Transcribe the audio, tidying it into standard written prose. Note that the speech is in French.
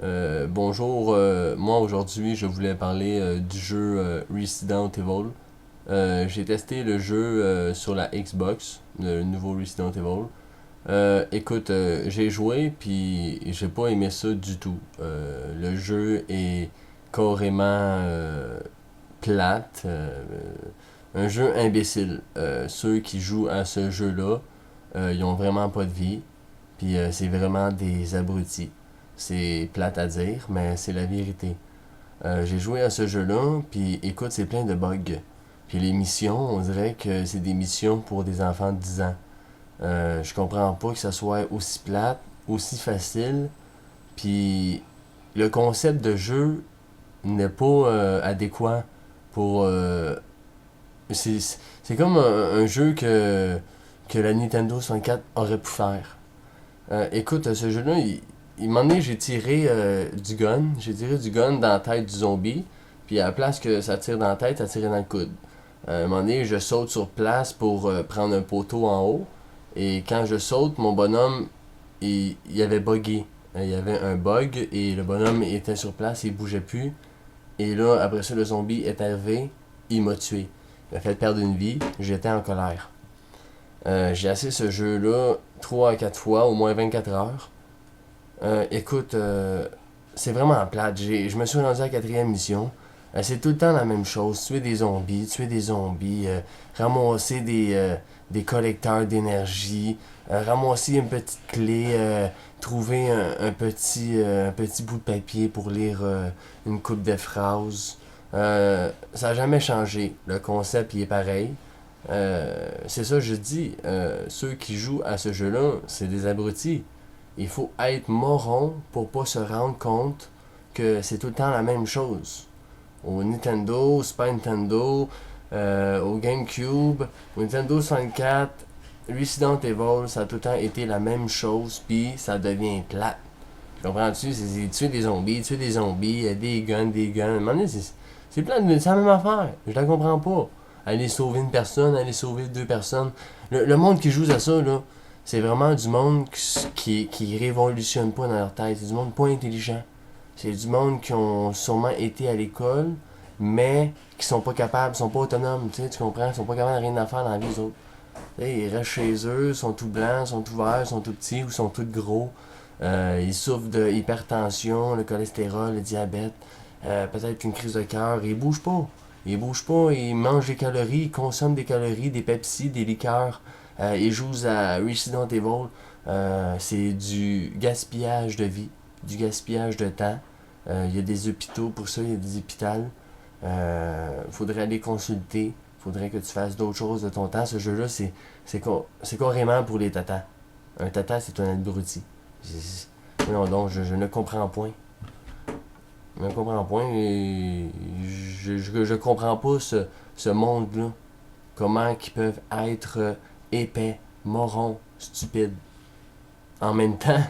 Bonjour, moi aujourd'hui je voulais parler du jeu Resident Evil. J'ai testé le jeu sur la Xbox, le nouveau Resident Evil. Écoute, j'ai joué puis j'ai pas aimé ça du tout. Le jeu est carrément plate, un jeu imbécile. Ceux qui jouent à ce jeu-là, ils ont vraiment pas de vie, puis c'est vraiment des abrutis. C'est plate à dire, mais c'est la vérité. J'ai joué à ce jeu-là, puis écoute, c'est plein de bugs. Puis les missions, on dirait que c'est des missions pour des enfants de 10 ans. Je comprends pas que ça soit aussi plate, aussi facile, puis le concept de jeu n'est pas adéquat pour... c'est, c'est comme un jeu que la Nintendo 64 aurait pu faire. Écoute, ce jeu-là, il m'a donné, j'ai tiré du gun dans la tête du zombie, puis à la place que ça tire dans la tête, ça tire dans le coude. À un moment donné, je saute sur place pour prendre un poteau en haut, et quand je saute, mon bonhomme, il avait buggé. Il y avait un bug, et le bonhomme était sur place, il bougeait plus, et là, après ça, le zombie est arrivé, il m'a tué. Il m'a fait perdre une vie, j'étais en colère. J'ai essayé ce jeu-là 3 à 4 fois, au moins 24 heures. Écoute, c'est vraiment plate. Je me suis rendu à la quatrième mission. C'est tout le temps la même chose. Tuer des zombies, ramasser des collecteurs d'énergie, ramasser une petite clé, trouver un petit bout de papier pour lire une coupe de phrases. Ça n'a jamais changé. Le concept il est pareil. C'est ça, je dis. Ceux qui jouent à ce jeu-là, c'est des abrutis. Il faut être moron pour pas se rendre compte que c'est tout le temps la même chose. Au Nintendo, au Super Nintendo, au GameCube, au Nintendo 64, Resident Evil, ça a tout le temps été la même chose, puis ça devient plate. Comprends-tu? C'est tuer des zombies, des guns. À un moment donné, c'est plate, c'est la même affaire. Je la comprends pas. Aller sauver une personne, aller sauver deux personnes. Le monde qui joue à ça, là, c'est vraiment du monde qui révolutionne pas dans leur tête. C'est du monde pas intelligent. C'est du monde qui ont sûrement été à l'école, mais qui sont pas capables, sont pas autonomes, tu comprends? Ils sont pas capables de rien à faire dans la vie, eux autres. Ils restent chez eux, sont tout blancs, sont tout verts, sont tout petits ou sont tout gros. Ils souffrent de hypertension, le cholestérol, le diabète, peut-être une crise de cœur. Ils bougent pas. Ils bougent pas, ils mangent des calories, ils consomment des calories, des Pepsi, des liqueurs. Ils jouent à Resident Evil. C'est du gaspillage de vie, du gaspillage de temps. Il y a des hôpitaux pour ça, il y a des hôpitaux. Faudrait aller consulter. Faudrait que tu fasses d'autres choses de ton temps. Ce jeu-là, c'est carrément pour les tatas. Un tata, c'est un abruti. Non, donc, je ne comprends point. Je ne comprends point. Et je comprends pas ce monde-là. Comment ils peuvent être épais, morons, stupides. En même temps,